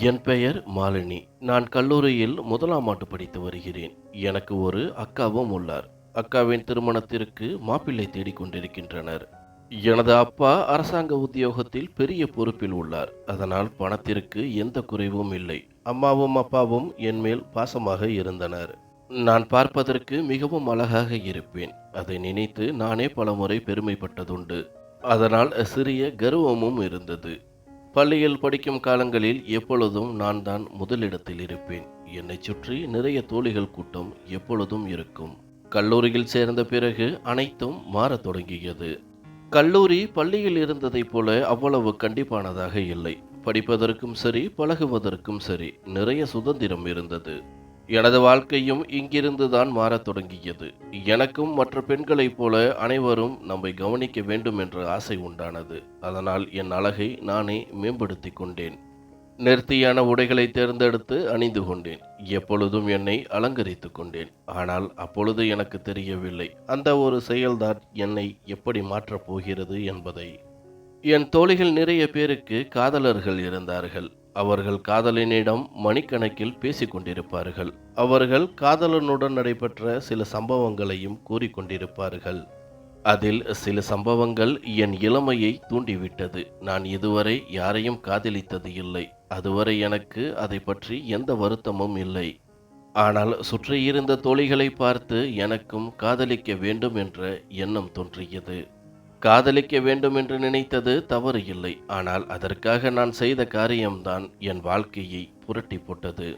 என் பெயர் மாலினி. நான் கல்லூரியில் முதலாம் ஆண்டு படித்து வருகிறேன். எனக்கு ஒரு அக்காவும் உள்ளார். அக்காவின் திருமணத்திற்கு மாப்பிள்ளை தேடிக் கொண்டிருக்கின்றனர். எனது அப்பா அரசாங்க உத்தியோகத்தில் பெரிய பொறுப்பில் உள்ளார். அதனால் பணத்திற்கு எந்த குறைவும் இல்லை. அம்மாவும் அப்பாவும் என் மேல் பாசமாக இருந்தனர். நான் பார்ப்பதற்கு மிகவும் அழகாக இருப்பேன். அதை நினைத்து நானே பலமுறை பெருமைப்பட்டதுண்டு. அதனால் சிறிய கர்வமும் இருந்தது. பள்ளியில் படிக்கும் காலங்களில் எப்பொழுதும் நான் தான் முதலிடத்தில் இருப்பேன். என்னைச் சுற்றி நிறைய தோழிகள் கூட்டம் எப்பொழுதும் இருக்கும். கல்லூரியில் சேர்ந்த பிறகு அனைத்தும் மாறத் தொடங்கியது. கல்லூரி பள்ளியில் இருந்ததைப் போல அவ்வளவு கண்டிப்பானதாக இல்லை. படிப்பதற்கும் சரி, பழகுவதற்கும் சரி நிறைய சுதந்திரம் இருந்தது. எனது வாழ்க்கையும் இங்கிருந்துதான் மாறத் தொடங்கியது. எனக்கும் மற்ற பெண்களைப் போல அனைவரும் நம்மை கவனிக்க வேண்டும் என்ற ஆசை உண்டானது. அதனால் என் அழகை நானே மேம்படுத்திக் கொண்டேன். நேர்த்தியான உடைகளை தேர்ந்தெடுத்து அணிந்து கொண்டேன். எப்பொழுதும் என்னை அலங்கரித்துக் கொண்டேன். ஆனால் அப்பொழுது எனக்கு தெரியவில்லை, அந்த ஒரு செயல்தான் என்னை எப்படி மாற்றப் போகிறது என்பதை. என் தோழிகள் நிறைய பேருக்கு காதலர்கள் இருந்தார்கள். அவர்கள் காதலனிடம் மணிக்கணக்கில் பேசிக் கொண்டிருப்பார்கள். அவர்கள் காதலனுடன் நடைபெற்ற சில சம்பவங்களையும் கூறிக்கொண்டிருப்பார்கள். அதில் சில சம்பவங்கள் என் இளமையை தூண்டிவிட்டது. நான் இதுவரை யாரையும் காதலித்தது இல்லை. அதுவரை எனக்கு அதை பற்றி எந்த வருத்தமும் இல்லை. ஆனால் சுற்றியிருந்த தோழிகளை பார்த்து எனக்கும் காதலிக்க வேண்டும் என்ற எண்ணம் தோன்றியது. காதலிக்க வேண்டும் என்று நினைத்தது தவறு இல்லை. ஆனால் அதற்காக நான் செய்த காரியம்தான் என் வாழ்க்கையை புரட்டி போட்டது.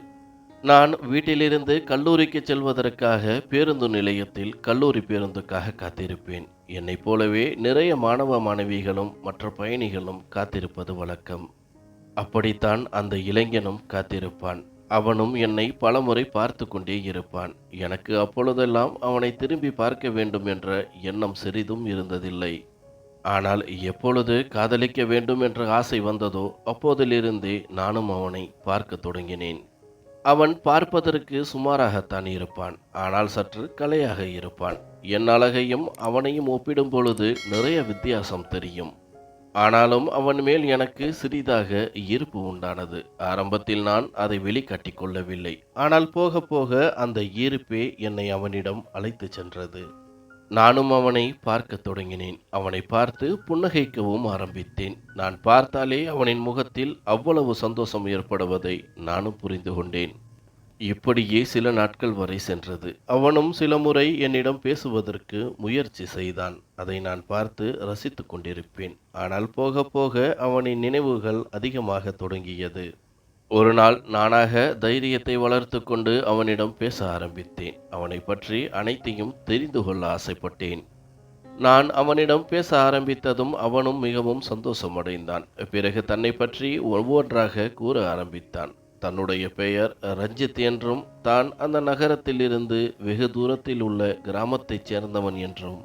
நான் வீட்டிலிருந்து கல்லூரிக்கு செல்வதற்காக பேருந்து நிலையத்தில் கல்லூரி பேருந்துக்காக காத்திருப்பேன். என்னைப் போலவே நிறைய மாணவ மாணவிகளும் மற்ற பயணிகளும் காத்திருப்பது வழக்கம். அப்படித்தான் அந்த இளைஞனும் காத்திருப்பான். அவனும் என்னை பலமுறை பார்த்து கொண்டே இருப்பான். எனக்கு அப்பொழுதெல்லாம் அவனை திரும்பி பார்க்க வேண்டும் என்ற எண்ணம் சிறிதும் இருந்ததில்லை. ஆனால் எப்பொழுது காதலிக்க வேண்டும் என்ற ஆசை வந்ததோ அப்போதிலிருந்தே நானும் அவனை பார்க்க தொடங்கினேன். அவன் பார்ப்பதற்கு சுமாராகத்தான் இருப்பான். ஆனால் சற்று கலையாக இருப்பான். என் அழகையும் அவனையும் ஒப்பிடும் பொழுது நிறைய வித்தியாசம் தெரியும். ஆனாலும் அவன் மேல் எனக்கு சிறிதாக ஈர்ப்பு உண்டானது. ஆரம்பத்தில் நான் அதை வெளிக்காட்டிக் கொள்ளவில்லை. ஆனால் போக போக அந்த ஈர்ப்பே என்னை அவனிடம் அழைத்து சென்றது. நானும் அவனை பார்க்கத் தொடங்கினேன். அவனை பார்த்து புன்னகைக்கவும் ஆரம்பித்தேன். நான் பார்த்தாலே அவனின் முகத்தில் அவ்வளவு சந்தோஷம் ஏற்படுவதை நானும் புரிந்து கொண்டேன். இப்படியே சில நாட்கள் வரை சென்றது. அவனும் சில முறை என்னிடம் பேசுவதற்கு முயற்சி செய்தான். அதை நான் பார்த்து ரசித்து கொண்டிருப்பேன். ஆனால் போக போக அவனின் நினைவுகள் அதிகமாக தொடங்கியது. ஒரு நாள் நானாக தைரியத்தை வளர்த்து கொண்டு அவனிடம் பேச ஆரம்பித்தேன். அவனை பற்றி அனைத்தையும் தெரிந்து கொள்ள ஆசைப்பட்டேன். நான் அவனிடம் பேச ஆரம்பித்ததும் அவனும் மிகவும் சந்தோஷமடைந்தான். பிறகு தன்னை பற்றி ஒவ்வொன்றாக கூற ஆரம்பித்தான். தன்னுடைய பெயர் ரஞ்சித் என்றும், தான் அந்த நகரத்திலிருந்து வெகு தூரத்தில் உள்ள கிராமத்தைச் சேர்ந்தவன் என்றும்,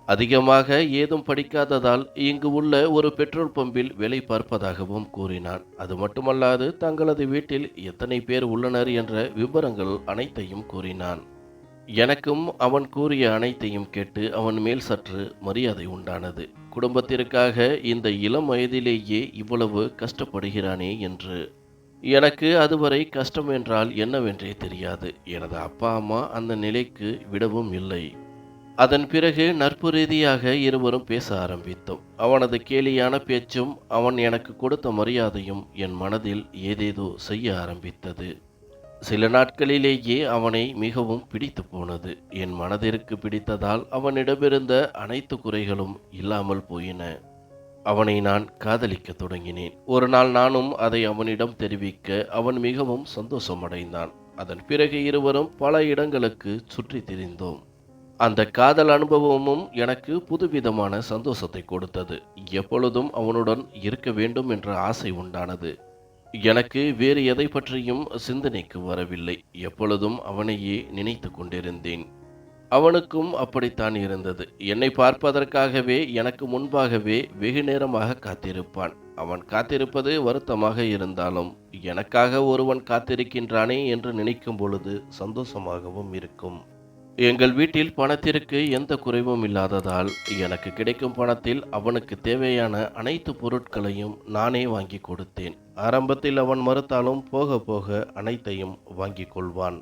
அதிகமாக ஏதும் படிக்காததால் இங்கு உள்ள ஒரு பெட்ரோல் பம்பில் வேலை பார்ப்பதாகவும் கூறினான். அது மட்டுமல்லாது தங்களது வீட்டில் எத்தனை பேர் உள்ளனர் என்ற விவரங்கள் அனைத்தையும் கூறினான். எனக்கும் அவன் கூறிய அனைத்தையும் கேட்டு அவன் மேல் சற்று மரியாதை உண்டானது. குடும்பத்திற்காக இந்த இளம் வயதிலேயே இவ்வளவு கஷ்டப்படுகிறானே என்று. எனக்கு அதுவரை கஷ்டம் என்றால் என்னவென்றே தெரியாது. எனது அப்பா அம்மா அந்த நிலைக்கு விடவும் இல்லை. அதன் பிறகு நட்பு ரீதியாக இருவரும் பேச ஆரம்பித்தோம். அவனது கேலியான பேச்சும் அவன் எனக்கு கொடுத்த மரியாதையும் என் மனதில் ஏதேதோ செய்ய ஆரம்பித்தது. சில நாட்களிலேயே அவனை மிகவும் பிடித்து போனது. என் மனதிற்கு பிடித்ததால் அவனிடமிருந்த அனைத்து குறைகளும் இல்லாமல் போயின. அவனை நான் காதலிக்க தொடங்கினேன். ஒரு நாள் நானும் அதை அவனிடம் தெரிவிக்க அவன் மிகவும் சந்தோஷமடைந்தான். அதன் பிறகு இருவரும் பல இடங்களுக்கு சுற்றி திரிந்தோம். அந்த காதல் அனுபவமும் எனக்கு புதுவிதமான சந்தோஷத்தை கொடுத்தது. எப்பொழுதும் அவனுடன் இருக்க வேண்டும் என்ற ஆசை உண்டானது. எனக்கு வேறு எதை பற்றியும் சிந்தனைக்கு வரவில்லை. எப்பொழுதும் அவனையே நினைத்து கொண்டிருந்தேன். அவனுக்கும் அப்படித்தான் இருந்தது. என்னை பார்ப்பதற்காகவே எனக்கு முன்பாகவே வெகு நேரமாக காத்திருப்பான். அவன் காத்திருப்பது வருத்தமாக இருந்தாலும் எனக்காக ஒருவன் காத்திருக்கின்றானே என்று நினைக்கும் பொழுது சந்தோஷமாகவும் இருக்கும். எங்கள் வீட்டில் பணத்திற்கு எந்த குறைவும் இல்லாததால் எனக்கு கிடைக்கும் பணத்தில் அவனுக்கு தேவையான அனைத்து பொருட்களையும் நானே வாங்கி கொடுத்தேன். ஆரம்பத்தில் அவன் மறுத்தாலும் போக போக அனைத்தையும் வாங்கிக் கொள்வான்.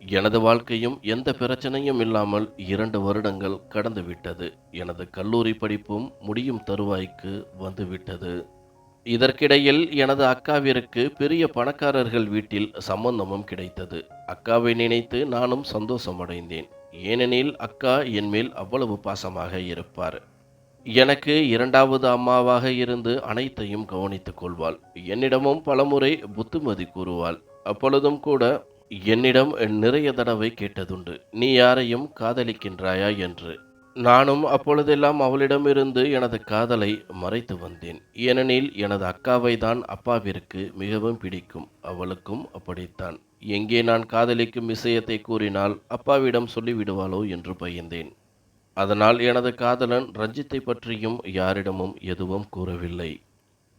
எனது வாழ்க்கையும் எந்த பிரச்சனையும் இல்லாமல் 2 வருடங்கள் கடந்துவிட்டது. எனது கல்லூரி படிப்பும் முடியும் தருவாய்க்கு வந்துவிட்டது. இதற்கிடையில் எனது அக்காவிற்கு பெரிய பணக்காரர்கள் வீட்டில் சம்பந்தமும் கிடைத்தது. அக்காவை நினைத்து நானும் சந்தோஷமடைந்தேன். ஏனெனில் அக்கா என்மேல் அவ்வளவு பாசமாக இருப்பார். எனக்கு 2வது அம்மாவாக இருந்து அனைத்தையும் கவனித்துக் கொள்வாள். என்னிடமும் பலமுறை புத்திமதி கூறுவாள். அப்பொழுதும் கூட என்னிடம் நிறைய தடவை கேட்டதுண்டு, நீ யாரையும் காதலிக்கின்றாயா என்று. நானும் அப்பொழுதெல்லாம் அவளிடமிருந்து எனது காதலை மறைத்து வந்தேன். ஏனெனில் எனது அக்காவை தான் அப்பாவிற்கு மிகவும் பிடிக்கும். அவளுக்கும் அப்படித்தான். எங்கே நான் காதலிக்கும் விஷயத்தை கூறினால் அப்பாவிடம் சொல்லிவிடுவாளோ என்று பயந்தேன். அதனால் எனது காதலன் ரஞ்சித்தை பற்றியும் யாரிடமும் எதுவும் கூறவில்லை.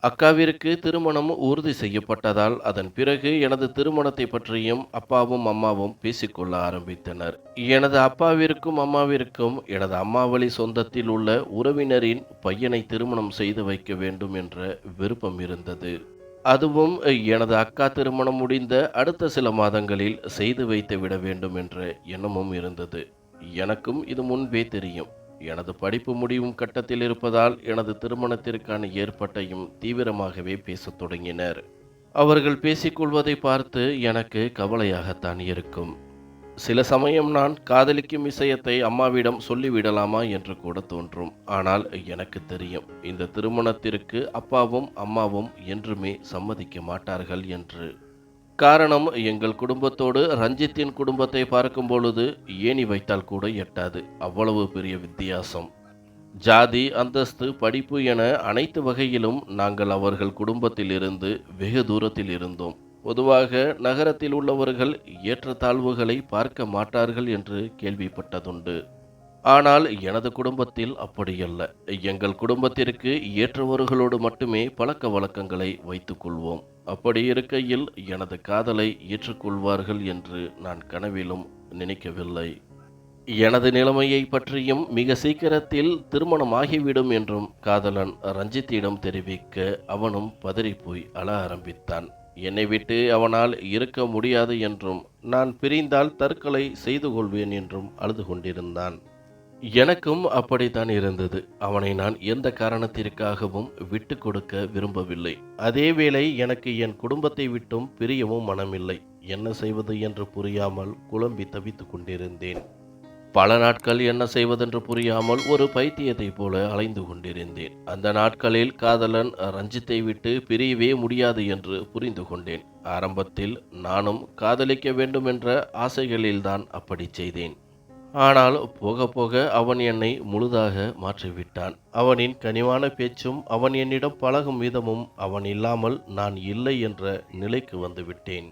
அக்காவிற்கு திருமணம் உறுதி செய்யப்பட்டதால் அதன் பிறகு எனது திருமணத்தை பற்றியும் அப்பாவும் அம்மாவும் பேசிக்கொள்ள ஆரம்பித்தனர். எனது அப்பாவிற்கும் அம்மாவிற்கும் எனது அம்மாவழி சொந்தத்தில் உள்ள உறவினரின் பையனை திருமணம் செய்து வைக்க வேண்டும் என்ற விருப்பம் இருந்தது. அதுவும் எனது அக்கா திருமணம் முடிந்த அடுத்த சில மாதங்களில் செய்து வைத்து விட வேண்டும் என்ற எண்ணமும் இருந்தது. எனக்கும் இது முன்பே தெரியும். எனது படிப்பு முடிவும் கட்டத்தில் இருப்பதால் எனது திருமணத்திற்கான ஏற்பாட்டையும் தீவிரமாகவே பேசத் தொடங்கினர். அவர்கள் பேசிக்கொள்வதை பார்த்து எனக்கு கவலையாகத்தான் இருக்கும். சில சமயம் நான் காதலிக்கும் விஷயத்தை அம்மாவிடம் சொல்லிவிடலாமா என்று கூட தோன்றும். ஆனால் எனக்கு தெரியும், இந்த திருமணத்திற்கு அப்பாவும் அம்மாவும் என்றுமே சம்மதிக்க மாட்டார்கள் என்று. காரணம், எங்கள் குடும்பத்தோடு ரஞ்சித்தின் குடும்பத்தை பார்க்கும் பொழுது ஏணி வைத்தால் கூட எட்டாது. அவ்வளவு பெரிய வித்தியாசம். ஜாதி, அந்தஸ்து, படிப்பு என அனைத்து வகையிலும் நாங்கள் அவர்கள் குடும்பத்தில் இருந்து வெகு தூரத்தில் இருந்தோம். பொதுவாக நகரத்தில் உள்ளவர்கள் ஏற்றத்தாழ்வுகளை பார்க்க மாட்டார்கள் என்று கேள்விப்பட்டதுண்டு. ஆனால் எனது குடும்பத்தில் அப்படியல்ல. எங்கள் குடும்பத்திற்கு ஏற்றவர்களோடு மட்டுமே பழக்க வழக்கங்களை வைத்துக் கொள்வோம். அப்படி இருக்கையில் எனது காதலை ஏற்றுக்கொள்வார்கள் என்று நான் கனவிலும் நினைக்கவில்லை. எனது நிலைமையை பற்றியும் மிக சீக்கிரத்தில் திருமணமாகிவிடும் என்றும் காதலன் ரஞ்சித்திடம் தெரிவிக்க அவனும் பதறிப்போய் அழ ஆரம்பித்தான். என்னை விட்டு அவனால் இருக்க முடியாது என்றும் நான் பிரிந்தால் தற்கொலை செய்து கொள்வேன் என்றும் அழுது கொண்டிருந்தான். எனக்கும் அப்படித்தான் இருந்தது. அவனை நான் எந்த காரணத்திற்காகவும் விட்டு கொடுக்க விரும்பவில்லை. அதேவேளை எனக்கு என் குடும்பத்தை விட்டும் பிரியவும் மனமில்லை. என்ன செய்வது என்று புரியாமல் குழம்பி தவித்துக் கொண்டிருந்தேன். பல நாட்கள் என்ன செய்வதென்று புரியாமல் ஒரு பைத்தியத்தை போல அலைந்து கொண்டிருந்தேன். அந்த நாட்களில் காதலன் ரஞ்சித்தை விட்டு பிரியவே முடியாது என்று புரிந்து கொண்டேன். ஆரம்பத்தில் நானும் காதலிக்க வேண்டும் என்ற ஆசைகளில்தான் அப்படி செய்தேன். ஆனால் போக போக அவன் என்னை முழுதாக மாற்றிவிட்டான். அவனின் கனிவான பேச்சும் அவன் என்னிடம் பழகும் விதமும் அவன் இல்லாமல் நான் இல்லை என்ற நிலைக்கு வந்துவிட்டேன்.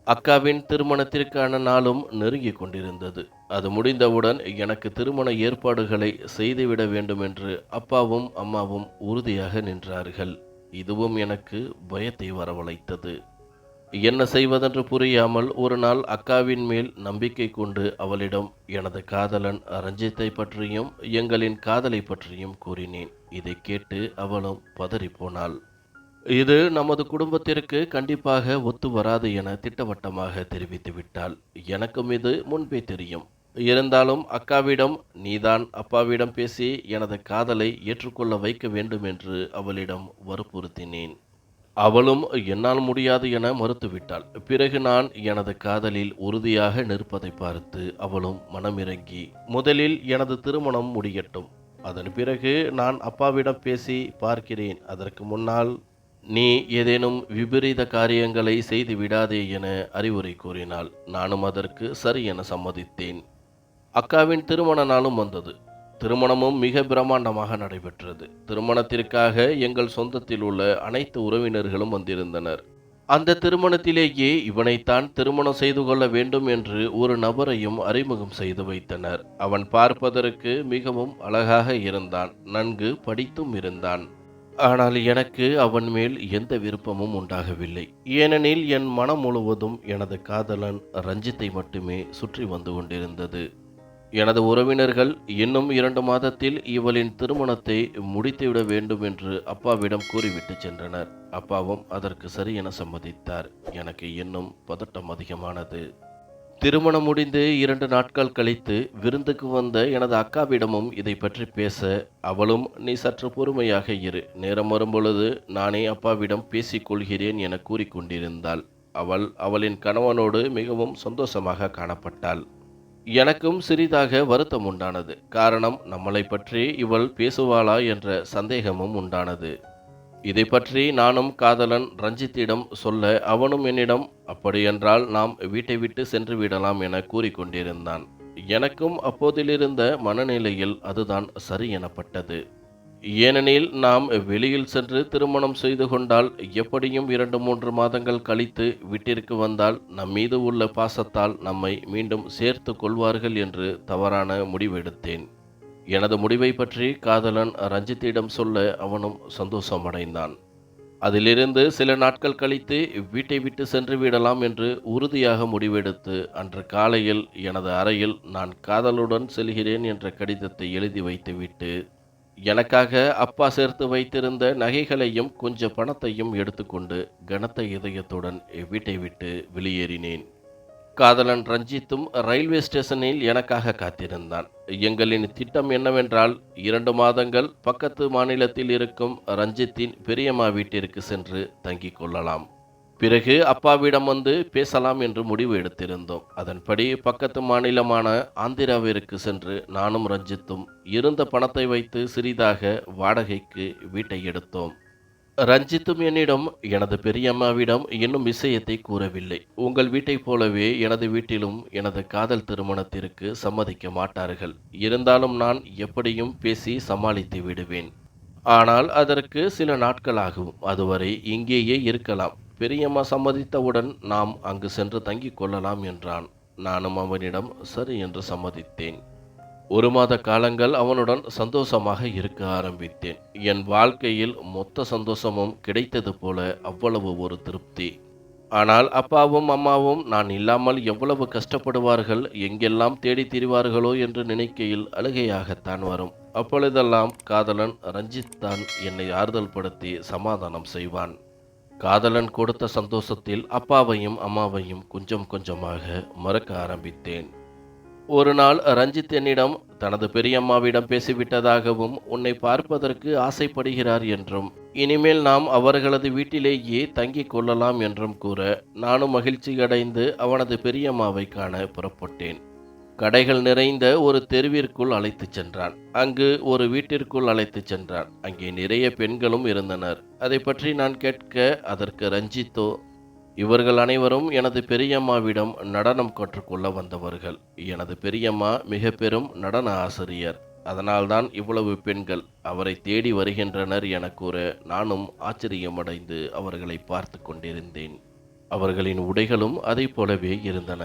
அக்காவின் திருமணத்திற்கான நாளும் நெருங்கிக் கொண்டிருந்தது. அது முடிந்தவுடன் எனக்கு திருமண ஏற்பாடுகளை செய்துவிட வேண்டும் என்று அப்பாவும் அம்மாவும் உறுதியாக நின்றார்கள். இதுவும் எனக்கு பயத்தை வரவழைத்தது. என்ன செய்வதென்று புரியாமல் ஒரு நாள் அக்காவின் மேல் நம்பிக்கை கொண்டு அவளிடம் எனது காதலன் ரஞ்சித்தை பற்றியும் எங்களின் காதலை பற்றியும் கூறினேன். இதை கேட்டு அவளும் பதறிப்போனாள். இது நமது குடும்பத்திற்கு கண்டிப்பாக ஒத்து வராது என திட்டவட்டமாக தெரிவித்து விட்டாள். எனக்கும் இது முன்பே தெரியும். இருந்தாலும் அக்காவிடம் நீதான் அப்பாவிடம் பேசி எனது காதலை ஏற்றுக்கொள்ள வைக்க வேண்டும் என்று அவளிடம் வற்புறுத்தினேன். அவளும் என்னால் முடியாது என மறுத்துவிட்டாள். பிறகு நான் எனது காதலில் உறுதியாக நிற்பதை பார்த்து அவளும் மனமிறங்கி, முதலில் எனது திருமணம் முடியட்டும், அதன் பிறகு நான் அப்பாவிடம் பேசி பார்க்கிறேன், அதற்கு முன்னால் நீ ஏதேனும் விபரீத காரியங்களை செய்து விடாதே என அறிவுரை கூறினாள். நானும் அதற்கு சரி என சம்மதித்தேன். அக்காவின் திருமண நாளும் வந்தது. திருமணமும் மிக பிரம்மாண்டமாக நடைபெற்றது. திருமணத்திற்காக எங்கள் சொந்தத்தில் உள்ள அனைத்து உறவினர்களும் வந்திருந்தனர். அந்த திருமணத்திலேயே இவனைத்தான் திருமணம் செய்து கொள்ள வேண்டும் என்று ஒரு நபரையும் அறிமுகம் செய்து வைத்தனர். அவன் பார்ப்பதற்கு மிகவும் அழகாக இருந்தான். நன்கு படித்தும் இருந்தான். ஆனால் எனக்கு அவன் மேல் எந்த விருப்பமும் உண்டாகவில்லை. ஏனெனில் என் மனம் முழுவதும் எனது காதலன் ரஞ்சித்தை மட்டுமே சுற்றி வந்து கொண்டிருந்தது. எனது உறவினர்கள் இன்னும் 2 மாதத்தில் இவளின் திருமணத்தை முடித்துவிட வேண்டும் என்று அப்பாவிடம் கூறிவிட்டு சென்றனர். அப்பாவும் அதற்கு சரி என சம்மதித்தார். எனக்கு இன்னும் பதட்டம் அதிகமானது. திருமணம் முடிந்து 2 நாட்கள் கழித்து விருந்துக்கு வந்த எனது அக்காவிடமும் இதை பற்றி பேச, அவளும் நீ சற்று பொறுமையாக இரு, நேரம் வரும்பொழுது நானே அப்பாவிடம் பேசிக் கொள்கிறேன் என கூறிக்கொண்டிருந்தாள். அவள் அவளின் கணவனோடு மிகவும் சந்தோஷமாக காணப்பட்டாள். எனக்கும் சிறிதாக வருத்தம் உண்டானது. காரணம், நம்மளை பற்றி இவள் பேசுவாளா என்ற சந்தேகமும் உண்டானது. இதை பற்றி நானும் காதலன் ரஞ்சித்திடம் சொல்ல, அவனும் என்னிடம் அப்படியென்றால் நாம் வீட்டை விட்டு சென்று விடலாம் என கூறிக்கொண்டிருந்தான். எனக்கும் அப்போதிலிருந்த மனநிலையில் அதுதான் சரி எனப்பட்டது. ஏனெனில் நாம் வெளியில் சென்று திருமணம் செய்து கொண்டால் எப்படியும் 2-3 மாதங்கள் கழித்து வீட்டிற்கு வந்தால் நம்மீது உள்ள பாசத்தால் நம்மை மீண்டும் சேர்த்து கொள்வார்கள் என்று தவறான முடிவெடுத்தேன். எனது முடிவை பற்றி காதலன் ரஞ்சித்திடம் சொல்ல அவனும் சந்தோஷமடைந்தான். அதிலிருந்து சில நாட்கள் கழித்து வீட்டை விட்டு சென்று விடலாம் என்று உறுதியாக முடிவெடுத்து அன்று காலையில் எனது அறையில் நான் காதலுடன் செல்கிறேன் என்ற கடிதத்தை எழுதி வைத்துவிட்டு, எனக்காக அப்பா சேர்த்து வைத்திருந்த நகைகளையும் கொஞ்சம் பணத்தையும் எடுத்துக்கொண்டு கனத்த இதயத்துடன் வீட்டை விட்டு வெளியேறினேன். காதலன் ரஞ்சித்தும் ரயில்வே ஸ்டேஷனில் எனக்காக காத்திருந்தான். எங்களின் திட்டம் என்னவென்றால் 2 மாதங்கள் பக்கத்து மாநிலத்தில் இருக்கும் ரஞ்சித்தின் பெரியம்மா வீட்டிற்கு சென்று தங்கிக் கொள்ளலாம். பிறகு அப்பாவிடம் வந்து பேசலாம் என்று முடிவு எடுத்திருந்தோம். அதன்படி பக்கத்து மாநிலமான ஆந்திராவிற்கு சென்று நானும் ரஞ்சித்தும் இருந்த பணத்தை வைத்து சிறிதாக வாடகைக்கு வீட்டை எடுத்தோம். ரஞ்சித்தும் என்னிடம் எனது பெரியம்மாவிடம் இன்னும் விஷயத்தை கூறவில்லை. உங்கள் வீட்டைப் போலவே எனது வீட்டிலும் எனது காதல் திருமணத்திற்கு சம்மதிக்க மாட்டார்கள். இருந்தாலும் நான் எப்படியும் பேசி சமாளித்து விடுவேன். ஆனால் அதற்கு சில நாட்கள் ஆகும். அதுவரை இங்கேயே இருக்கலாம். பெரியம்மா சம்மதித்தவுடன் நாம் அங்கு சென்று தங்கிக் கொள்ளலாம் என்றான். நானும் அவனிடம் சரி என்று சம்மதித்தேன். 1 மாத காலங்கள் அவனுடன் சந்தோஷமாக இருக்க ஆரம்பித்தேன். என் வாழ்க்கையில் மொத்த சந்தோஷமும் கிடைத்தது போல அவ்வளவு ஒரு திருப்தி. ஆனால் அப்பாவும் அம்மாவும் நான் இல்லாமல் எவ்வளவு கஷ்டப்படுவார்கள், எங்கெல்லாம் தேடி திரிவார்களோ என்று நினைக்கையில் அழுகையாகத்தான் வரும். அப்பொழுதெல்லாம் காதலன் ரஞ்சித் தான் என்னை ஆறுதல் படுத்தி சமாதானம் செய்வான். காதலன் கொடுத்த சந்தோஷத்தில் அப்பாவையும் அம்மாவையும் கொஞ்சம் கொஞ்சமாக மறக்க ஆரம்பித்தேன். ஒரு நாள் ரஞ்சித் என்னிடம் தனது பெரியம்மாவிடம் பேசிவிட்டதாகவும், உன்னை பார்ப்பதற்கு ஆசைப்படுகிறார் என்றும், இனிமேல் நாம் அவர்களது வீட்டிலேயே தங்கிக் கொள்ளலாம் என்றும் கூற, நானும் மகிழ்ச்சியடைந்து அவனது பெரியம்மாவை காண புறப்பட்டேன். கடைகள் நிறைந்த ஒரு தெருவிற்குள் அழைத்துச் சென்றான். அங்கு ஒரு வீட்டிற்குள் அழைத்துச் சென்றான். அங்கே நிறைய பெண்களும் இருந்தனர். அதை பற்றி நான் கேட்க, அதற்கு ரஞ்சித்தோ, இவர்கள் அனைவரும் எனது பெரியம்மாவிடம் நடனம் கற்றுக்கொள்ள வந்தவர்கள். எனது பெரியம்மா மிக பெரும் நடன ஆசிரியர். அதனால்தான் இவ்வளவு பெண்கள் அவரை தேடி வருகின்றனர் என கூற, நானும் ஆச்சரியமடைந்து அவர்களை பார்த்து கொண்டிருந்தேன். அவர்களின் உடைகளும் அதை போலவே இருந்தன.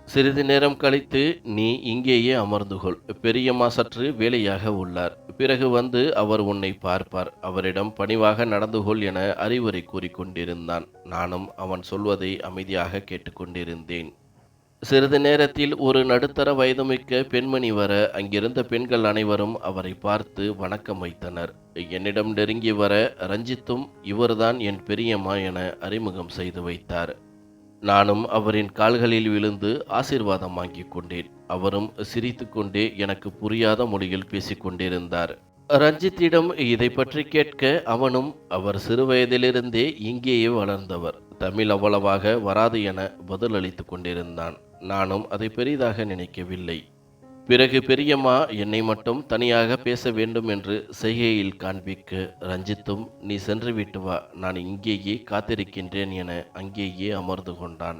சிறிது நேரம் கழித்து, நீ இங்கேயே அமர்ந்து கொள், பெரியம்மா சற்று வேலையாக உள்ளார், பிறகு வந்து அவர் உன்னை பார்ப்பார், அவரிடம் பணிவாக நடந்து கொள் என அறிவுரை கூறிக்கொண்டிருந்தான். நானும் அவன் சொல்வதை அமைதியாக கேட்டுக்கொண்டிருந்தேன். சிறிது நேரத்தில் ஒரு நடுத்தர வயதுமிக்க பெண்மணி வர, அங்கிருந்த பெண்கள் அனைவரும் அவரை பார்த்து வணக்கம் வைத்தனர். என்னிடம் நெருங்கி வர, ரஞ்சித்தும் இவர்தான் என் பெரியம்மா என அறிமுகம் செய்து வைத்தார். நானும் அவரின் கால்களில் விழுந்து ஆசீர்வாதம் வாங்கிக் கொண்டேன். அவரும் சிரித்து கொண்டே எனக்கு புரியாத மொழியில் பேசிக்கொண்டிருந்தார். ரஞ்சித்திடம் இதை பற்றி கேட்க, அவனும் அவர் சிறுவயதிலிருந்தே இங்கேயே வளர்ந்தவர், தமிழ் அவ்வளவாக வராது என பதிலளித்து கொண்டிருந்தான். நானும் அதை பெரிதாக நினைக்கவில்லை. பிறகு பெரியம்மா என்னை மட்டும் தனியாக பேச வேண்டும் என்று செய்கையில் காண்பிக்க, ரஞ்சித்தும் நீ சென்று விட்டு வா, நான் இங்கேயே காத்திருக்கின்றேன் என அங்கேயே அமர்ந்து கொண்டான்.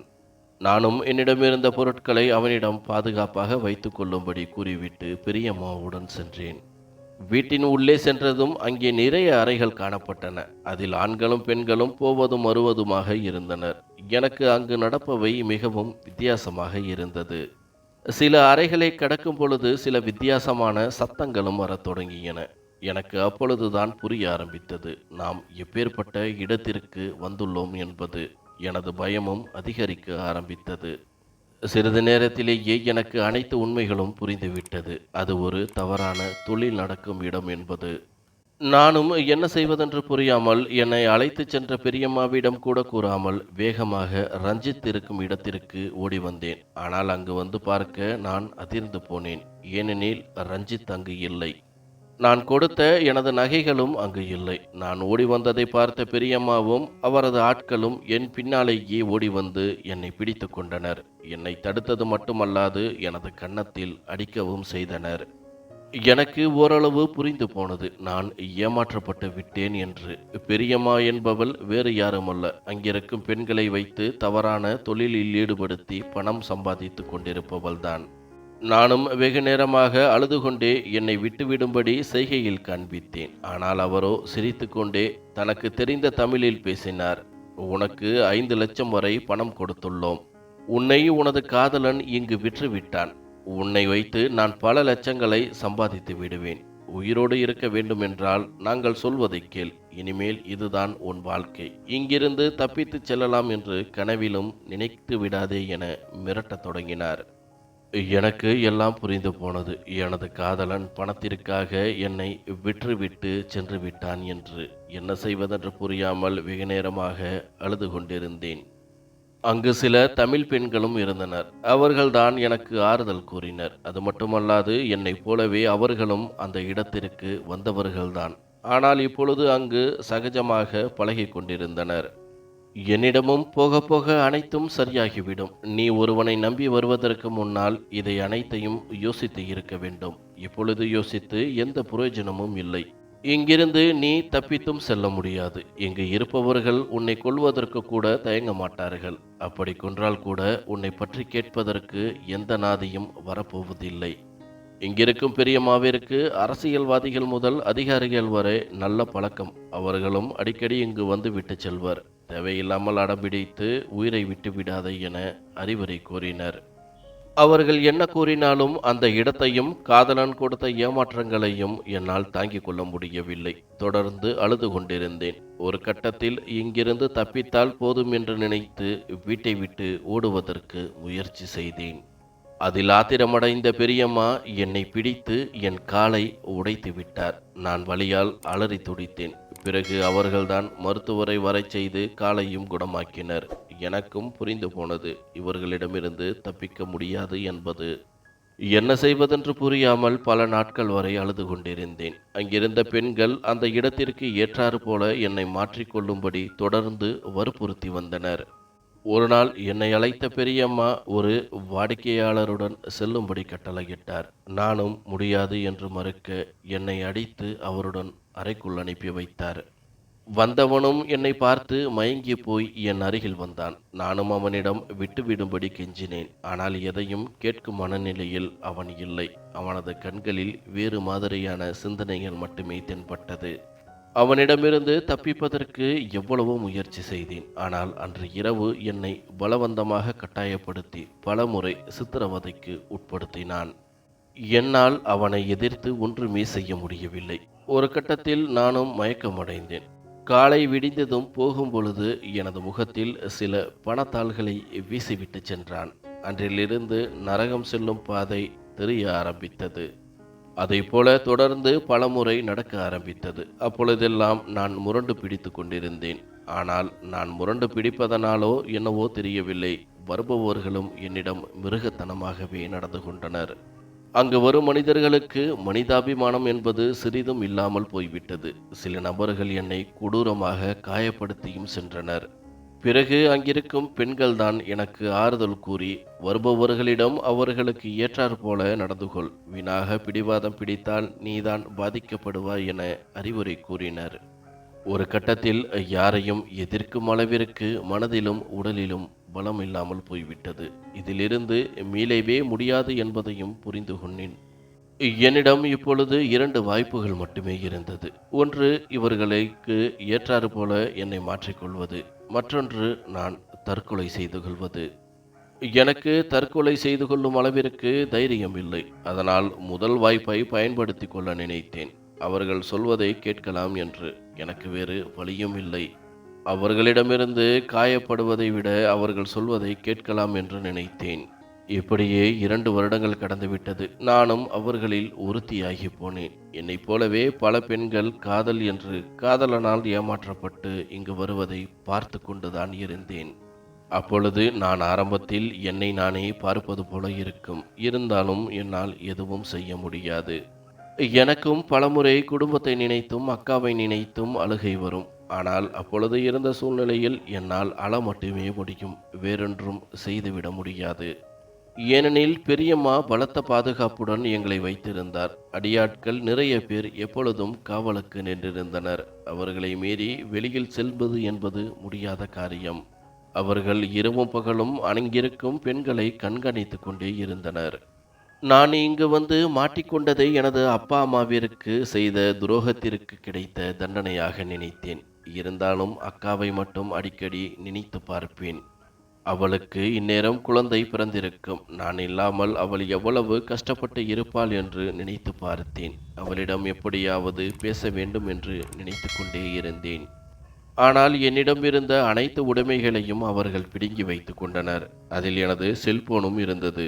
நானும் என்னிடமிருந்த பொருட்களை அவனிடம் பாதுகாப்பாக வைத்து கொள்ளும்படி கூறிவிட்டு பெரியம்மாவுடன் சென்றேன். வீட்டின் உள்ளே சென்றதும் அங்கே நிறைய அறைகள் காணப்பட்டன. அதில் ஆண்களும் பெண்களும் போவதும் வருவதுமாக இருந்தனர். எனக்கு அங்கு நடப்பவை மிகவும் வித்தியாசமாக இருந்தது. சில அறைகளை கடக்கும் பொழுது சில வித்தியாசமான சத்தங்களும் வரத் தொடங்கியன. எனக்கு அப்பொழுதுதான் புரிய ஆரம்பித்தது, நாம் எப்பேற்பட்ட இடத்திற்கு வந்துள்ளோம் என்பது. எனது பயமும் அதிகரிக்க ஆரம்பித்தது. சிறிது நேரத்திலேயே எனக்கு அனைத்து உண்மைகளும் புரிந்துவிட்டது. அது ஒரு தவறான தொழில் நடக்கும் இடம் என்பது. நானும் என்ன செய்வதென்று புரியாமல் என்னை அழைத்துச் சென்ற பெரியம்மாவிடம் கூட கூறாமல் வேகமாக ரஞ்சித் இருக்கும் இடத்திற்கு ஓடி வந்தேன். ஆனால் அங்கு வந்து பார்க்க நான் அதிர்ந்து போனேன். ஏனெனில் ரஞ்சித் அங்கு இல்லை. நான் கொடுத்த எனது நகைகளும் அங்கு இல்லை. நான் ஓடி வந்ததை பார்த்த பெரியம்மாவும் அவரது ஆட்களும் என் பின்னாலேயே ஓடி வந்து என்னை பிடித்து கொண்டனர். என்னை தடுத்தது மட்டுமல்லாது எனது கன்னத்தில் அடிக்கவும் செய்தனர். எனக்கு ஓரளவு புரிந்து போனது, நான் ஏமாற்றப்பட்டு விட்டேன் என்று. பெரியம்மா என்பவள் வேறு யாருமல்ல, அங்கிருக்கும் பெண்களை வைத்து தவறான தொழிலில் ஈடுபடுத்தி பணம் சம்பாதித்து கொண்டிருப்பவள்தான். நானும் வெகு நேரமாக அழுது கொண்டே என்னை விட்டுவிடும்படி செய்கையில் காண்பித்தேன். ஆனால் அவரோ சிரித்துக்கொண்டே தனக்கு தெரிந்த தமிழில் பேசினார். உனக்கு 5 லட்சம் வரை பணம் கொடுத்துள்ளோம். உன்னை உனது காதலன் இங்கு விற்றுவிட்டான். உன்னை வைத்து நான் பல லட்சங்களை சம்பாதித்து விடுவேன். உயிரோடு இருக்க வேண்டுமென்றால் நாங்கள் சொல்வதை கேள். இனிமேல் இதுதான் உன் வாழ்க்கை. இங்கிருந்து தப்பித்துச் செல்லலாம் என்று கனவிலும் நினைத்து விடாதே என மிரட்டத் தொடங்கினார். எனக்கு எல்லாம் புரிந்து போனது. எனது காதலன் பணத்திற்காக என்னை விற்றுவிட்டு சென்று விட்டான் என்று. என்ன செய்வதென்று புரியாமல் வெகு நேரமாக அழுது கொண்டிருந்தேன். அங்கு சில தமிழ் பெண்களும் இருந்தனர். அவர்கள்தான் எனக்கு ஆறுதல் கூறினர். அது மட்டுமல்லாது என்னைப் போலவே அவர்களும் அந்த இடத்திற்கு வந்தவர்கள்தான். ஆனால் இப்பொழுது அங்கு சகஜமாக பழகிக் கொண்டிருந்தனர். என்னிடமும் போக போக அனைத்தும் சரியாகிவிடும். நீ ஒருவனை நம்பி வருவதற்கு முன்னால் இதை அனைத்தையும் யோசித்து இருக்க வேண்டும். இப்பொழுது யோசித்து எந்த பிரயோஜனமும் இல்லை. இங்கிருந்து நீ தப்பித்தும் செல்ல முடியாது. இங்கு இருப்பவர்கள் உன்னை கொல்வதற்கு கூட தயங்க மாட்டார்கள். அப்படி கொன்றால் கூட உன்னை பற்றி கேட்பதற்கு எந்த நாதியும் வரப்போவதில்லை. இங்கிருக்கும் பெரியம்மாவிற்கு அரசியல்வாதிகள் முதல் அதிகாரிகள் வரை நல்ல பழக்கம். அவர்களும் அடிக்கடி இங்கு வந்து விட்டு செல்வர். தேவையில்லாமல் அடம்பிடித்து உயிரை விட்டு விடாதே என அறிவுரை கூறினர். அவர்கள் என்ன கூறினாலும் அந்த இடத்தையும் காதலன் கொடுத்த ஏமாற்றங்களையும் என்னால் தாங்கிக் கொள்ள முடியவில்லை. தொடர்ந்து அழுது கொண்டிருந்தேன். ஒரு கட்டத்தில் இங்கிருந்து தப்பித்தால் போதும் என்று நினைத்து வீட்டை விட்டு ஓடுவதற்கு முயற்சி செய்தேன். அதில் ஆத்திரமடைந்த பெரியம்மா என்னை பிடித்து என் காலை உடைத்து விட்டார். நான் வலியால் அலறி துடித்தேன். பிறகு அவர்கள்தான் மருத்துவரை வரச் செய்து காலையும் குணமாக்கினர். எனக்கும் புரிந்து போனது, இவர்களிடமிருந்து தப்பிக்க முடியாது என்பது. என்ன செய்வதென்று புரியாமல் பல நாட்கள் வரை அழுது கொண்டிருந்தேன். அங்கிருந்த பெண்கள் அந்த இடத்திற்கு ஏற்றாறு போல என்னை மாற்றிக்கொள்ளும்படி தொடர்ந்து வற்புறுத்தி வந்தனர். ஒரு நாள் என்னை அழைத்த பெரியம்மா ஒரு வாடிக்கையாளருடன் செல்லும்படி கட்டளையிட்டார். நானும் முடியாது என்று மறுக்க என்னை அடித்து அவருடன் அறைக்குள் அனுப்பி வைத்தார். வந்தவனும் என்னை பார்த்து மயங்கி போய் என் அருகில் வந்தான். நானும் அவனிடம் விட்டுவிடும்படி கெஞ்சினேன். ஆனால் எதையும் கேட்கும் மனநிலையில் அவன் இல்லை. அவனது கண்களில் வேறு மாதிரியான சிந்தனைகள் மட்டுமே தென்பட்டது. அவனிடமிருந்து தப்பிப்பதற்கு எவ்வளவோ முயற்சி செய்தேன். ஆனால் அன்று இரவு என்னை பலவந்தமாக கட்டாயப்படுத்தி பலமுறை சித்திரவதைக்கு உட்படுத்தினான். என்னால் அவனை எதிர்த்து ஒன்றுமே செய்ய முடியவில்லை. ஒரு கட்டத்தில் நானும் மயக்கமடைந்தேன். காலை விடிந்ததும் போகும் பொழுது எனது முகத்தில் சில பணத்தாள்களை வீசிவிட்டு சென்றான். அன்றிலிருந்து நரகம் செல்லும் பாதை தெரிய ஆரம்பித்தது. அதைப்போல தொடர்ந்து பலமுறை நடக்க ஆரம்பித்தது. அப்பொழுதெல்லாம் நான் முரண்டு பிடித்து கொண்டிருந்தேன். ஆனால் நான் முரண்டு பிடிப்பதனாலோ என்னவோ தெரியவில்லை, வருபவர்களும் என்னிடம் மிருகத்தனமாகவே நடந்து கொண்டனர். அங்கு வரும் மனிதர்களுக்கு மனிதாபிமானம் என்பது சிறிதும் இல்லாமல் போய்விட்டது. சில நபர்கள் என்னை கொடூரமாக காயப்படுத்தியும் சென்றனர். பிறகு அங்கிருக்கும் பெண்கள்தான் எனக்கு ஆறுதல் கூறி, வருபவர்களிடம் அவர்களுக்கு ஏற்றாற் போல நடந்து கொள், வீணாக பிடிவாதம் பிடித்தால் நீதான் பாதிக்கப்படுவாய் என அறிவுரை கூறினர். ஒரு கட்டத்தில் யாரையும் எதிர்க்கும் அளவிற்கு மனதிலும் உடலிலும் பலம் இல்லாமல் போய்விட்டது. இதிலிருந்து மீளவே முடியாது என்பதையும் புரிந்து கொண்டேன். என்னிடம் இப்பொழுது 2 வாய்ப்புகள் மட்டுமே இருந்தது. ஒன்று, இவர்களுக்கு ஏற்றாறு போல என்னை மாற்றிக்கொள்வது. மற்றொன்று, நான் தற்கொலை செய்து கொள்வது. எனக்கு தற்கொலை செய்து கொள்ளும் அளவிற்கு தைரியம் இல்லை. அதனால் முதல் வாய்ப்பை பயன்படுத்தி கொள்ள நினைத்தேன். அவர்கள் சொல்வதை கேட்கலாம் என்று. எனக்கு வேறு வழியும் இல்லை. அவர்களிடமிருந்து காயப்படுவதை விட அவர்கள் சொல்வதை கேட்கலாம் என்று நினைத்தேன். இப்படியே 2 வருடங்கள் கடந்துவிட்டது. நானும் அவர்களில் ஒருத்தியாகி போனேன். என்னைப் போலவே பல பெண்கள் காதல் என்று காதலனால் ஏமாற்றப்பட்டு இங்கு வருவதை பார்த்து கொண்டுதான் இருந்தேன். அப்பொழுது நான் ஆரம்பத்தில் என்னை நானே பார்ப்பது போல இருக்கும். இருந்தாலும் என்னால் எதுவும் செய்ய முடியாது. எனக்கும் பலமுறை குடும்பத்தை நினைத்தும் அக்காவை நினைத்தும் அழுகை வரும். ஆனால் அப்பொழுது இருந்த சூழ்நிலையில் என்னால் அழ மட்டுமே முடியும். வேறொன்றும் செய்துவிட முடியாது. ஏனெனில் பெரியம்மா பலத்த பாதுகாப்புடன் எங்களை வைத்திருந்தார். அடியாட்கள் நிறைய பேர் எப்பொழுதும் காவலுக்கு நின்றிருந்தனர். அவர்களை மீறி வெளியில் செல்வது என்பது முடியாத காரியம். அவர்கள் இரவும் பகலும் அங்கிருக்கும் பெண்களை கண்காணித்துக் கொண்டே இருந்தனர். நான் இங்கு வந்து மாட்டிக்கொண்டதை எனது அப்பா அம்மாவிற்கு செய்த துரோகத்திற்கு கிடைத்த தண்டனையாக நினைத்தேன். இருந்தாலும் அக்காவை மட்டும் அடிக்கடி நினைத்து பார்ப்பேன். அவளுக்கு இந்நேரம் குழந்தை பிறந்திருக்கும். நான் இல்லாமல் அவள் எவ்வளவு கஷ்டப்பட்டு இருப்பாள் என்று நினைத்து பார்த்தேன். அவளிடம் எப்படியாவது பேச வேண்டும் என்று நினைத்து கொண்டே இருந்தேன். ஆனால் என்னிடம் இருந்த அனைத்து உடைமைகளையும் அவர்கள் பிடுங்கி வைத்து கொண்டனர். அதில் எனது செல்போனும் இருந்தது.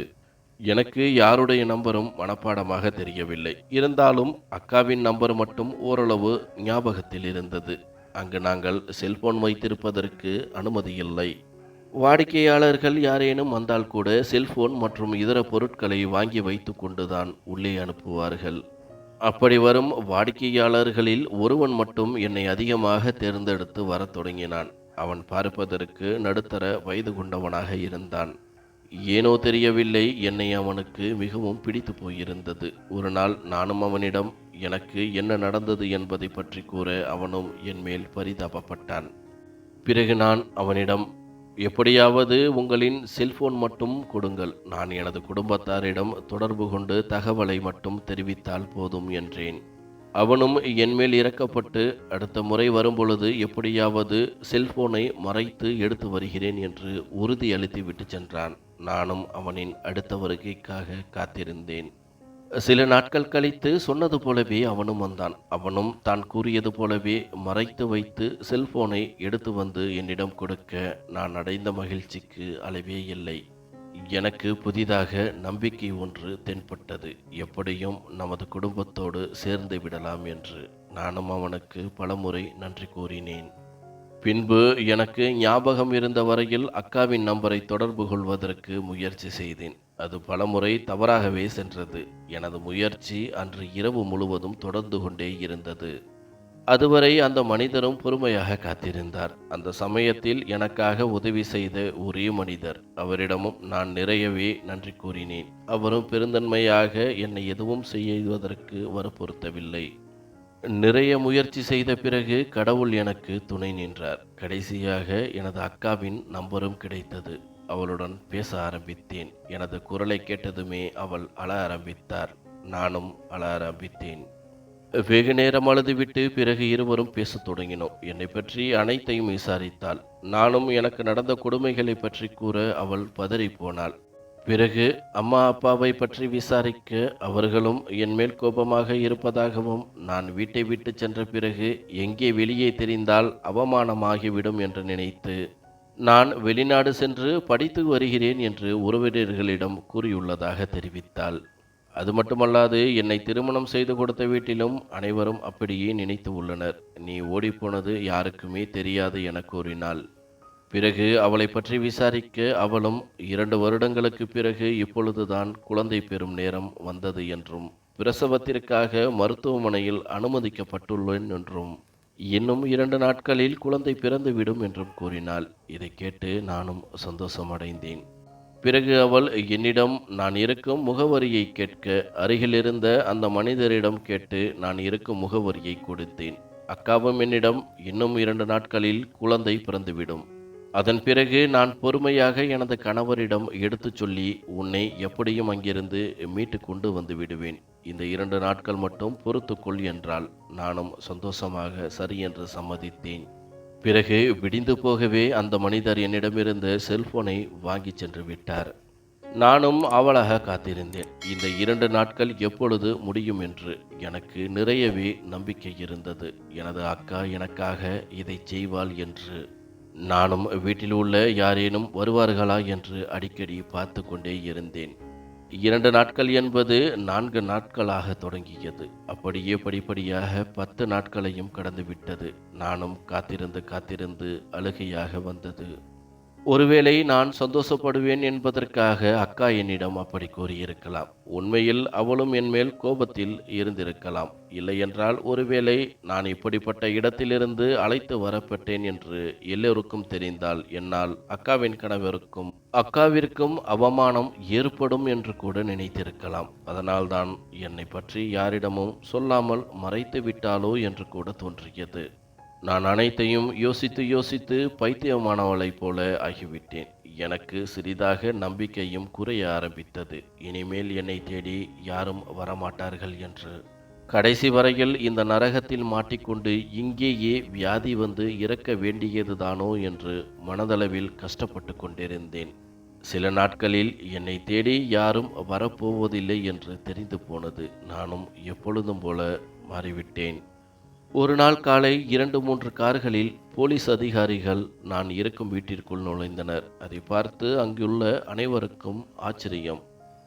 எனக்கு யாருடைய நம்பரும் மனப்பாடமாக தெரியவில்லை. இருந்தாலும் அக்காவின் நம்பர் மட்டும் ஓரளவு ஞாபகத்தில் இருந்தது. அங்கு நாங்கள் செல்போன் வைத்திருப்பதற்கு அனுமதி இல்லை. வாடிக்கையாளர்கள் யாரேனும் வந்தால் கூட செல்போன் மற்றும் இதர பொருட்களை வாங்கி வைத்து கொண்டுதான் உள்ளே அனுப்புவார்கள். அப்படி வரும் வாடிக்கையாளர்களில் ஒருவன் மட்டும் என்னை அதிகமாக தேர்ந்தெடுத்து வரத் தொடங்கினான். அவன் பார்ப்பதற்கு நடுத்தர வயது கொண்டவனாக இருந்தான். ஏனோ தெரியவில்லை, என்னை அவனுக்கு மிகவும் பிடித்து போயிருந்தது. ஒரு நாள் நானும் அவனிடம் எனக்கு என்ன நடந்தது என்பதை பற்றி கூற அவனும் என் மேல் பரிதாபப்பட்டான். பிறகு நான் அவனிடம், எப்படியாவது உங்களின் செல்போன் மட்டும் கொடுங்கள், நான் எனது குடும்பத்தாரிடம் தொடர்பு கொண்டு தகவலை மட்டும் தெரிவித்தால் போதும் என்றேன். அவனும் என்மேல் இறக்கப்பட்டு அடுத்த முறை வரும்பொழுது எப்படியாவது செல்போனை மறைத்து எடுத்து வருகிறேன் என்று உறுதி அளித்து விட்டு சென்றான். நானும் அவனின் அடுத்த வருகைக்காக காத்திருந்தேன். சில நாட்கள் கழித்து சொன்னது போலவே அவனும் வந்தான். அவனும் தான் கூறியது போலவே மறைத்து வைத்து செல்போனை எடுத்து வந்து என்னிடம் கொடுக்க நான் அடைந்த மகிழ்ச்சிக்கு அளவே இல்லை. எனக்கு புதிதாக நம்பிக்கை ஒன்று தென்பட்டது. எப்படியும் நமது குடும்பத்தோடு சேர்ந்து விடலாம் என்று. நானும் அவனுக்கு பலமுறை நன்றி கூறினேன். பின்பு எனக்கு ஞாபகம் இருந்த வரையில் அக்காவின் நம்பரை தொடர்பு கொள்வதற்கு முயற்சி செய்தேன். அது பலமுறை தவறாகவே சென்றது. எனது முயற்சி அன்று இரவு முழுவதும் தொடர்ந்து கொண்டே இருந்தது. அதுவரை அந்த மனிதரும் பொறுமையாக காத்திருந்தார். அந்த சமயத்தில் எனக்காக உதவி செய்த ஒரே மனிதர். அவரிடமும் நான் நிறையவே நன்றி கூறினேன். அவரும் பெருந்தன்மையாக என்னை எதுவும் செய்வதற்கு வற்புறுத்தவில்லை. நிறைய முயற்சி செய்த பிறகு கடவுள் எனக்கு துணை நின்றார். கடைசியாக எனது அக்காவின் நம்பரும் கிடைத்தது. அவளுடன் பேச ஆரம்பித்தேன். எனது குரலை கேட்டதுமே அவள் அழ ஆரம்பித்தார். நானும் அழ ஆரம்பித்தேன். வெகு நேரம் அழுதுவிட்டு பிறகு இருவரும் பேசத் தொடங்கினோம். என்னை பற்றி அனைத்தையும் விசாரித்தாள். நானும் எனக்கு நடந்த கொடுமைகளை பற்றி கூற அவள் பதறி போனாள். பிறகு அம்மா அப்பாவை பற்றி விசாரிக்க அவர்களும் என்மேல் கோபமாக இருப்பதாகவும், நான் வீட்டை விட்டு சென்ற பிறகு எங்கே வெளியே தெரிந்தால் அவமானமாகிவிடும் என்று நினைத்து நான் வெளிநாடு சென்று படித்து வருகிறேன் என்று உறவினர்களிடம் கூறியுள்ளதாக தெரிவித்தாள். அது மட்டுமல்லாது என்னை திருமணம் செய்து கொடுத்த வீட்டிலும் அனைவரும் அப்படியே நினைத்து உள்ளனர். நீ ஓடிப்போனது யாருக்குமே தெரியாது என கூறினாள். பிறகு அவளை பற்றி விசாரிக்க அவளும் 2 வருடங்களுக்கு பிறகு இப்பொழுதுதான் குழந்தை பெறும் நேரம் வந்தது என்றும், பிரசவத்திற்காக மருத்துவமனையில் அனுமதிக்கப்பட்டுள்ளேன் என்றும், இன்னும் 2 நாட்களில் குழந்தை பிறந்துவிடும் என்றும் கூறினாள். இதை கேட்டு நானும் சந்தோஷமடைந்தேன். பிறகு அவள் என்னிடம் நான் இருக்கும் முகவரியை கேட்க அருகிலிருந்த அந்த மனிதரிடம் கேட்டு நான் இருக்கும் முகவரியை கொடுத்தேன். அக்காவும் என்னிடம் இன்னும் 2 நாட்களில் குழந்தை பிறந்துவிடும், அதன் பிறகு நான் பொறுமையாக எனது கணவரிடம் எடுத்துச் சொல்லி உன்னை எப்படியும் அங்கிருந்து மீட்டு கொண்டு வந்து விடுவேன். இந்த 2 நாட்கள் மட்டும் பொறுத்துக்கொள் என்றாள். நானும் சந்தோஷமாக சரி என்று சம்மதித்தேன். பிறகு விடிந்து போகவே அந்த மனிதர் என்னிடமிருந்த செல்போனை வாங்கி சென்று விட்டார். நானும் அவளாக காத்திருந்தேன். இந்த 2 நாட்கள் எப்பொழுது முடியும் என்று. எனக்கு நிறையவே நம்பிக்கை இருந்தது. எனது அக்கா எனக்காக இதை செய்வாள் என்று. நானும் வீட்டில் உள்ள யாரேனும் வருவார்களா என்று அடிக்கடி பார்த்து கொண்டே இருந்தேன். 2 நாட்கள் என்பது 4 நாட்களாக தொடங்கியது. அப்படியே படிப்படியாக 10 நாட்களையும் கடந்துவிட்டது. நானும் காத்திருந்து காத்திருந்து அழுகையாக வந்தது. ஒருவேளை நான் சந்தோஷப்படுவேன் என்பதற்காக அக்கா என்னிடம் அப்படி கூறியிருக்கலாம். உண்மையில் அவளும் என்மேல் கோபத்தில் இருந்திருக்கலாம். இல்லையென்றால் ஒருவேளை நான் இப்படிப்பட்ட இடத்திலிருந்து அழைத்து வரப்பட்டேன் என்று எல்லோருக்கும் தெரிந்தால் என்னால் அக்காவிற்கும் அவமானம் ஏற்படும் என்று கூட நினைத்திருக்கலாம். அதனால்தான் என்னை பற்றி யாரிடமும் சொல்லாமல் மறைத்து விட்டாளோ என்று கூட தோன்றியது. நான் அனைத்தையும் யோசித்து யோசித்து பைத்தியமானவளைப் போல ஆகிவிட்டேன். எனக்கு சிறிதாக நம்பிக்கையும் குறைய ஆரம்பித்தது. இனிமேல் என்னை தேடி யாரும் வரமாட்டார்கள் என்று. கடைசி வரையில் இந்த நரகத்தில் மாட்டிக்கொண்டு இங்கேயே வியாதி வந்து இறக்க வேண்டியதுதானோ என்று மனதளவில் கஷ்டப்பட்டு கொண்டிருந்தேன். சில நாட்களில் என்னை தேடி யாரும் வரப்போவதில்லை என்று தெரிந்து போனது. நானும் எப்பொழுதும் போல மாறிவிட்டேன். ஒரு நாள் காலை 2-3 கார்களில் போலீஸ் அதிகாரிகள் நான் இருக்கும் வீட்டிற்குள் நுழைந்தனர். அதை பார்த்து அங்குள்ள அனைவருக்கும் ஆச்சரியம்.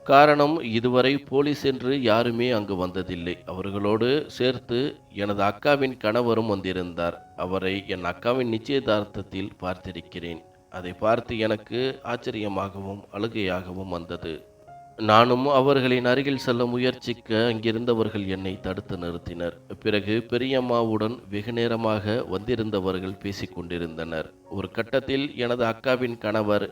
காரணம், இதுவரை போலீஸ் என்று யாருமே அங்கு வந்ததில்லை. அவர்களோடு சேர்த்து எனது அக்காவின் கணவரும் வந்திருந்தார். அவரை என் அக்காவின் நிச்சயதார்த்தத்தில் பார்த்திருக்கிறேன். அதை பார்த்து எனக்கு ஆச்சரியமாகவும் அழுகையாகவும் வந்தது. நானும் அவர்களின் அருகில் செல்ல முயற்சிக்க அங்கிருந்தவர்கள் என்னை தடுத்து நிறுத்தினர். பிறகு பெரியம்மாவுடன் வெகு நேரமாக வந்திருந்தவர்கள் பேசிக்கொண்டிருந்தனர். ஒரு கட்டத்தில் எனது அக்காவின் கணவர்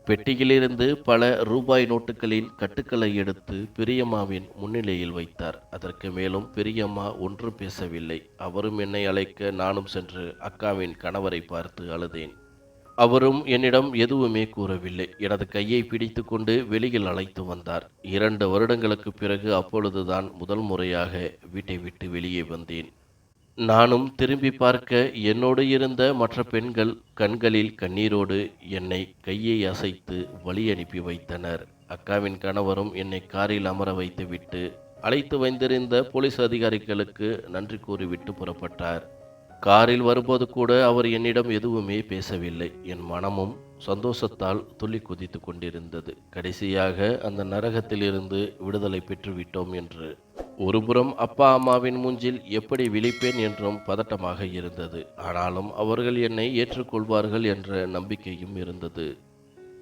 பெட்டியிலிருந்து பல ரூபாய் நோட்டுகளின் கட்டுக்களை எடுத்து பெரியம்மாவின் முன்னிலையில் வைத்தார். அதற்கு மேலும் பெரியம்மா ஒன்றும் பேசவில்லை. அவரும் என்னை அழைக்க நானும் சென்று அக்காவின் கணவரை பார்த்து அழுதேன். அவரும் என்னிடம் எதுவுமே கூறவில்லை. எனது கையை பிடித்து கொண்டு வெளியில் அழைத்து வந்தார். 2 வருடங்களுக்கு பிறகு அப்பொழுதுதான் முதல் முறையாக வீட்டை விட்டு வெளியே வந்தேன். நானும் திரும்பி பார்க்க என்னோடு இருந்த மற்ற பெண்கள் கண்களில் கண்ணீரோடு என்னை கையை அசைத்து வழி அனுப்பி வைத்தனர். அக்காவின் கணவரும் என்னை காரில் அமர வைத்துவிட்டு அழைத்து வந்திருந்த போலீஸ் அதிகாரிகளுக்கு நன்றி கூறிவிட்டு புறப்பட்டார். காரில் வரும்போது கூட அவர் என்னிடம் எதுவுமே பேசவில்லை. என் மனமும் சந்தோஷத்தால் துள்ளி குதித்து கொண்டிருந்தது. கடைசியாக அந்த நரகத்திலிருந்து விடுதலை பெற்றுவிட்டோம் என்று. ஒருபுறம் அப்பா அம்மாவின் மூஞ்சில் எப்படி விழிப்பேன் என்றும் பதட்டமாக இருந்தது. ஆனாலும் அவர்கள் என்னை ஏற்றுக்கொள்வார்கள் என்ற நம்பிக்கையும் இருந்தது.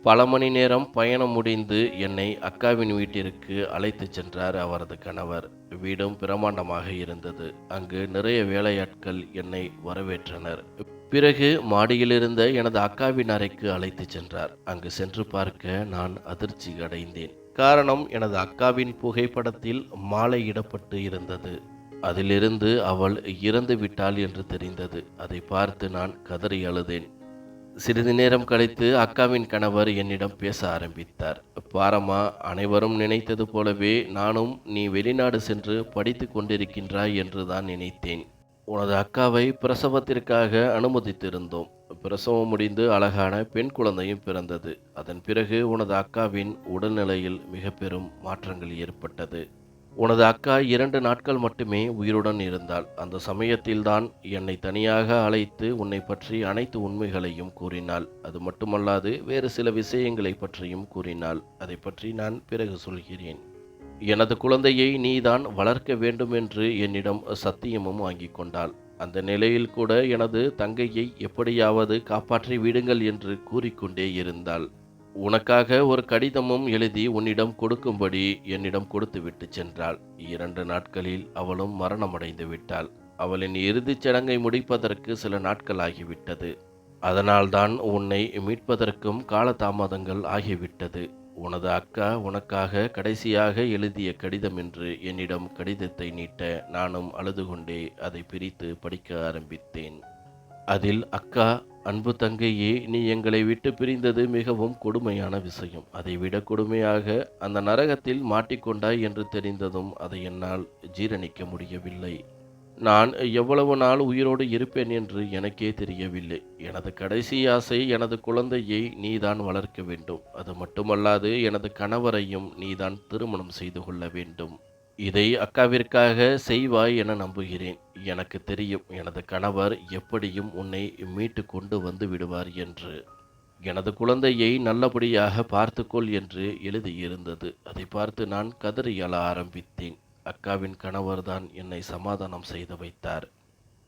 பல மணி நேரம் பயணம் முடிந்து என்னை அக்காவின் வீட்டிற்கு அழைத்து சென்றார் அவரது கணவர். வீடும் பிரமாண்டமாக இருந்தது. அங்கு நிறைய வேலையாட்கள் என்னை வரவேற்றனர். பிறகு மாடியிலிருந்த எனது அக்காவின் அறைக்கு அழைத்து சென்றார். அங்கு சென்று பார்க்க நான் அதிர்ச்சி அடைந்தேன். காரணம், எனது அக்காவின் புகைப்படத்தில் மாலை இடப்பட்டு இருந்தது. அதிலிருந்து அவள் இறந்து விட்டாள் என்று தெரிந்தது. அதை பார்த்து நான் கதறி அழுதேன். சிறிது நேரம் கழித்து அக்காவின் கணவர் என்னிடம் பேச ஆரம்பித்தார். பாரம்மா, அனைவரும் நினைத்தது போலவே நானும் நீ வெளிநாடு சென்று படித்து கொண்டிருக்கின்றாய் என்று தான் நினைத்தேன். உனது அக்காவை பிரசவத்திற்காக அனுமதித்திருந்தோம். பிரசவம் முடிந்து அழகான பெண் குழந்தையும் பிறந்தது. அதன் பிறகு உனது அக்காவின் உடல்நிலையில் மிக பெரும் மாற்றங்கள் ஏற்பட்டது. உனது அக்கா 2 நாட்கள் மட்டுமே உயிருடன் இருந்தாள். அந்த சமயத்தில்தான் என்னை தனியாக அழைத்து உன்னை பற்றி அனைத்து உண்மைகளையும் கூறினாள். அது மட்டுமல்லாது வேறு சில விஷயங்களை பற்றியும் கூறினாள். அதை பற்றி நான் பிறகு சொல்கிறேன். எனது குழந்தையை நீதான் வளர்க்க வேண்டும் என்று என்னிடம் சத்தியமும் வாங்கி கொண்டாள். அந்த நிலையில் கூட எனது தங்கையை எப்படியாவது காப்பாற்றி விடுங்கள் என்று கூறிக்கொண்டே இருந்தாள். உனக்காக ஒரு கடிதமும் எழுதி உன்னிடம் கொடுக்கும்படி என்னிடம் கொடுத்துவிட்டு சென்றாள். 2 நாட்களில் அவளும் மரணமடைந்து விட்டாள். அவளின் இறுதிச் சடங்கை முடிப்பதற்கு சில நாட்கள் ஆகிவிட்டது. அதனால்தான் உன்னை மீட்பதற்கும் காலதாமதங்கள் ஆகிவிட்டது. உனது அக்கா உனக்காக கடைசியாக எழுதிய கடிதம் என்று என்னிடம் கடிதத்தை நீட்ட நானும் அழுது கொண்டே அதை பிரித்து படிக்க ஆரம்பித்தேன். அதில், அக்கா, அன்பு தங்கையே, நீ எங்களை விட்டு பிரிந்தது மிகவும் கொடுமையான விஷயம். அதைவிட கொடுமையாக அந்த நரகத்தில் மாட்டிக்கொண்டாய் என்று தெரிந்ததும் அதை என்னால் ஜீரணிக்க முடியவில்லை. நான் எவ்வளவு நாள் உயிரோடு இருப்பேன் என்று எனக்கே தெரியவில்லை. எனது கடைசி ஆசை எனது குழந்தையை நீதான் வளர்க்க வேண்டும். அது மட்டுமல்லாது எனது கணவரையும் நீதான் திருமணம் செய்து கொள்ள வேண்டும். இதை அக்காவிற்காக செய்வாய் என நம்புகிறேன். எனக்கு தெரியும் எனது கணவர் எப்படியும் உன்னை மீட்டு கொண்டு வந்து விடுவார் என்று. எனது குழந்தையை நல்லபடியாக பார்த்துக்கொள் என்று எழுதியிருந்தது. அதை பார்த்து நான் கதறி அழ ஆரம்பித்தேன். அக்காவின் கணவர்தான் என்னை சமாதானம் செய்து வைத்தார்.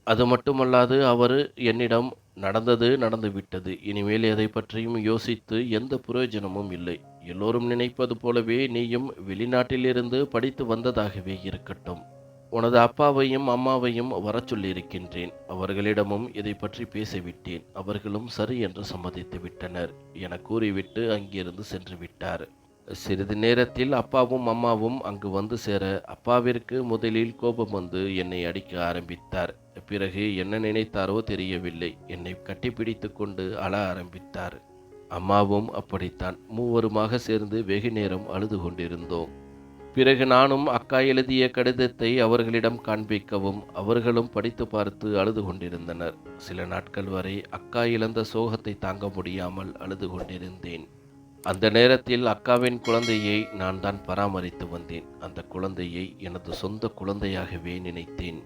அது மட்டுமல்லாது அவர் என்னிடம் நடந்தது நடந்துவிட்டது. இனிமேல் எதை பற்றியும் யோசித்து எந்த பிரயோஜனமும் இல்லை. எல்லோரும் நினைப்பது போலவே நீயும் வெளிநாட்டிலிருந்து படித்து வந்ததாகவே இருக்கட்டும். உனது அப்பாவையும் அம்மாவையும் வரச் சொல்லியிருக்கின்றேன். அவர்களிடமும் இதை பற்றி பேசிவிட்டேன். அவர்களும் சரி என்று சம்மதித்து விட்டனர் என கூறிவிட்டு அங்கிருந்து சென்று விட்டார். சிறிது நேரத்தில் அப்பாவும் அம்மாவும் அங்கு வந்து சேர, அப்பாவிற்கு முதலில் கோபம் வந்து என்னை அடிக்க ஆரம்பித்தார். பிறகு என்ன நினைத்தாரோ தெரியவில்லை, என்னை கட்டிப்பிடித்து கொண்டு அழ ஆரம்பித்தார். அம்மாவும் அப்படித்தான். மூவருமாக சேர்ந்து வெகு நேரம் அழுது கொண்டிருந்தோம். பிறகு நானும் அக்கா எழுதிய கடிதத்தை அவர்களிடம் காண்பிக்கவும் அவர்களும் படித்து பார்த்து அழுது கொண்டிருந்தனர். சில நாட்கள் வரை அக்கா இழந்த சோகத்தை தாங்க முடியாமல் அழுது கொண்டிருந்தேன். அந்த நேரத்தில் அக்காவின் குழந்தையை நான் தான் பராமரித்து வந்தேன். அந்த குழந்தையை எனது சொந்த குழந்தையாகவே நினைத்தேன்.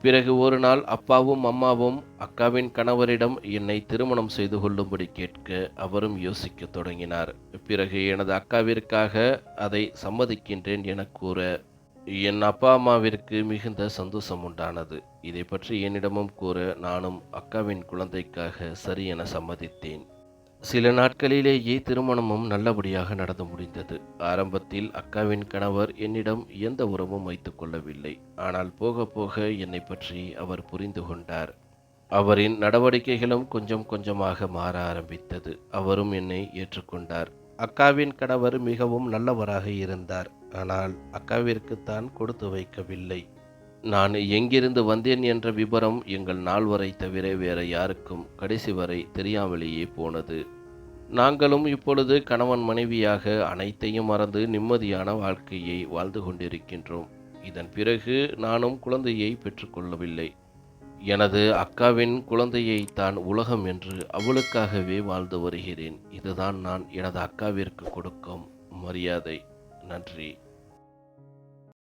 பிறகு ஒரு நாள் அப்பாவும் அம்மாவும் அக்காவின் கணவரிடம் என்னை திருமணம் செய்து கொள்ளும்படி கேட்க அவரும் யோசிக்க தொடங்கினார். பிறகு எனது அக்காவிற்காக அதை சம்மதிக்கின்றேன் என கூற என் அப்பா அம்மாவிற்கு மிகுந்த சந்தோஷம் உண்டானது. இதை பற்றி என்னிடமும் கூற நானும் அக்காவின் குழந்தைக்காக சரி என சம்மதித்தேன். சில நாட்களிலேயே திருமணமும் நல்லபடியாக நடந்து முடிந்தது. ஆரம்பத்தில் அக்காவின் கணவர் என்னிடம் எந்த உறவும் வைத்துக் கொள்ளவில்லை. ஆனால் போக போக என்னை பற்றி அவர் புரிந்து கொண்டார். அவரின் நடவடிக்கைகளும் கொஞ்சம் கொஞ்சமாக மாற ஆரம்பித்தது. அவரும் என்னை ஏற்றுக்கொண்டார். அக்காவின் கணவர் மிகவும் நல்லவராக இருந்தார். ஆனால் அக்காவிற்குத்தான் கொடுத்து வைக்கவில்லை. நான் எங்கிருந்து வந்தேன் என்ற விபரம் எங்கள் நால்வரை தவிர வேற யாருக்கும் கடைசி வரை தெரியாமலேயே போனது. நாங்களும் இப்பொழுது கணவன் மனைவியாக அனைத்தையும் மறந்து நிம்மதியான வாழ்க்கையை வாழ்ந்து கொண்டிருக்கின்றோம். இதன் பிறகு நானும் குழந்தையை பெற்றுக்கொள்ளவில்லை. எனது அக்காவின் குழந்தையை தான் உலகம் என்று அவளுக்காகவே வாழ்ந்து வருகிறேன். இதுதான் நான் எனது அக்காவிற்கு கொடுக்கும் மரியாதை. நன்றி.